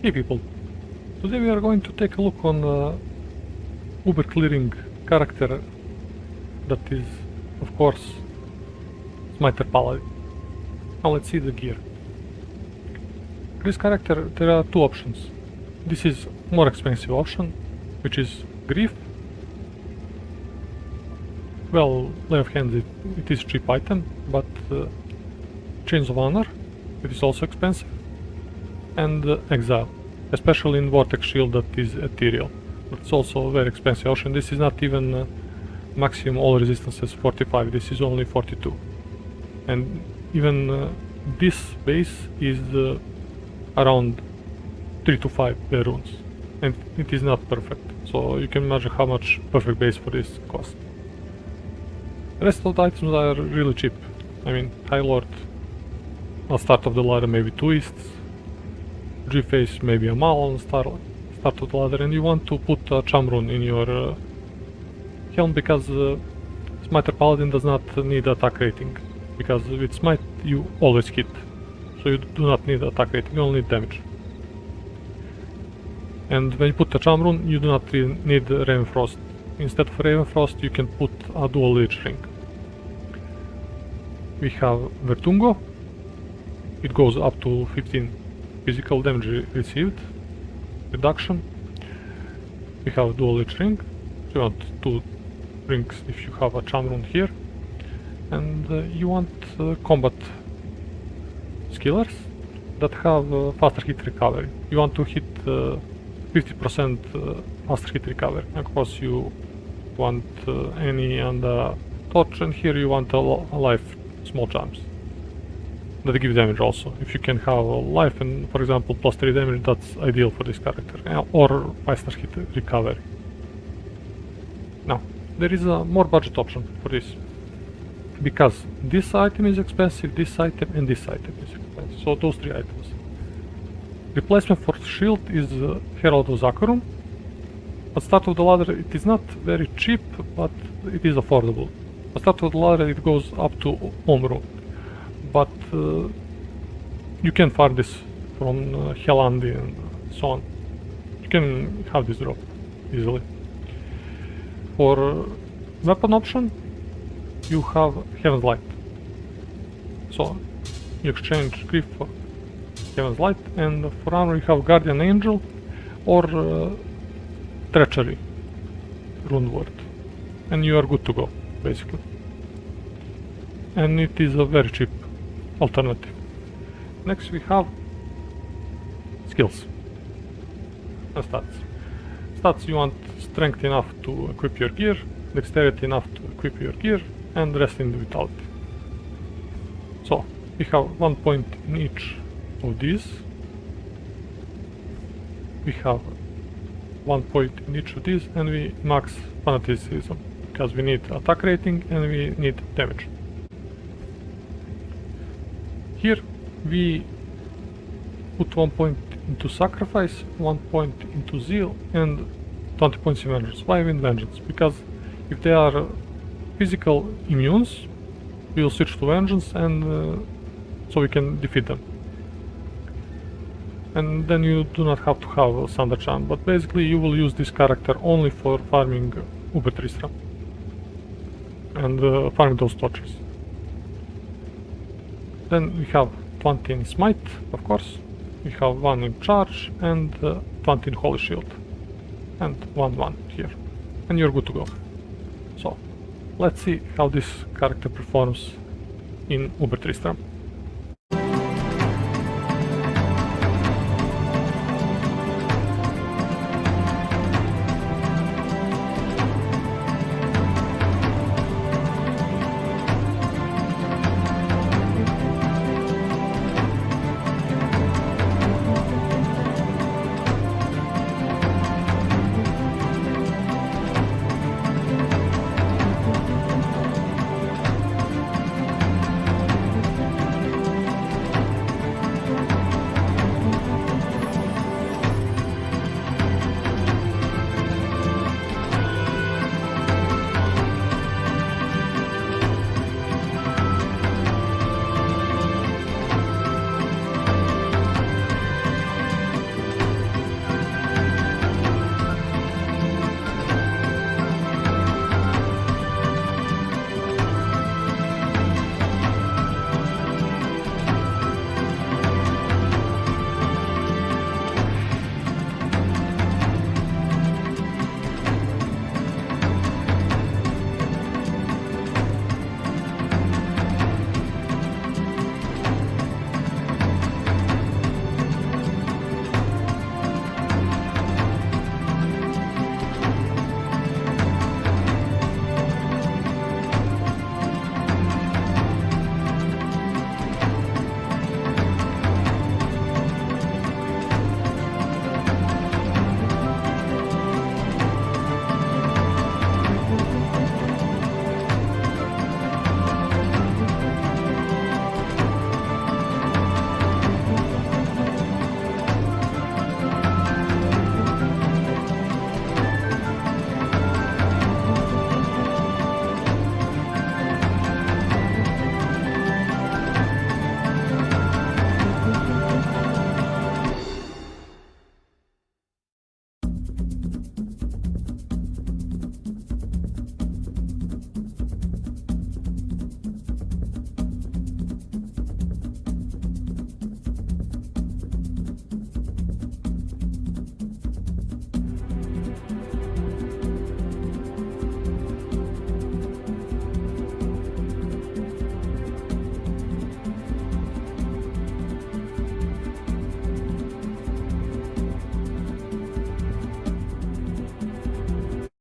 Hey people, today we are going to take a look on Uber clearing character that is, of course, Smite Paladin. Now let's see the gear. For this character there are two options. This is more expensive option, which is Grief. Well, lay of hands it is cheap item, but Chains of Honor, it is also expensive. And Exile, especially in Vortex Shield that is ethereal. It's also a very expensive option. This is not even maximum all resistances 45, this is only 42. And even this base is around 3 to 5 runes. And it is not perfect, so you can imagine how much perfect base for this costs. The rest of the items are really cheap. I mean, High Lord, at start of the ladder maybe twists, G-Face maybe a Mal on start of the ladder, and you want to put a cham rune in your helm because Smite Paladin does not need attack rating, because with Smite you always hit, so you do not need attack rating, you only need damage. And when you put a cham rune you do not need Raven Frost. Instead of Raven Frost you can put a dual leech ring. We have Vertungo, it goes up to 15 physical damage received reduction. We have dual leech ring, so you want 2 rings if you have a cham rune here. And you want combat skillers that have faster hit recovery. You want to hit 50% faster hit recovery. Of course you want any on the torch, and here you want a life small jumps that give damage also. If you can have a life and, for example, plus 3 damage, that's ideal for this character, or faster hit recovery. Now, there is a more budget option for this, because this item is expensive, this item and this item is expensive, so those 3 items. Replacement for shield is Herald of Zakarum. At start of the ladder it is not very cheap, but it is affordable. At start of the ladder it goes up to Omru, but you can farm this from Indi and so on. You can have this drop easily. For weapon option you have Heaven's Light. So you exchange Grief for Heaven's Light, and for armor you have Guardian Angel or Treachery Rune Word, and you are good to go, basically. And it is a very cheap alternative. Next we have skills and stats. Stats, you want strength enough to equip your gear, dexterity enough to equip your gear, and rest in vitality. So we have 1 point in each of these. We have 1 point in each of these, and we max fanaticism because we need attack rating and we need damage. Here we put 1 point into sacrifice, 1 point into zeal, and 20 points in vengeance. Why in vengeance? Because if they are physical immunes, we will switch to vengeance, and so we can defeat them. And then you do not have to have Thunder Cham, but basically you will use this character only for farming Uber Tristram and farming those torches. Then we have 20 in Smite, of course, we have 1 in Charge and 20 in Holy Shield, and 1 here, and you're good to go. So let's see how this character performs in Uber Tristram.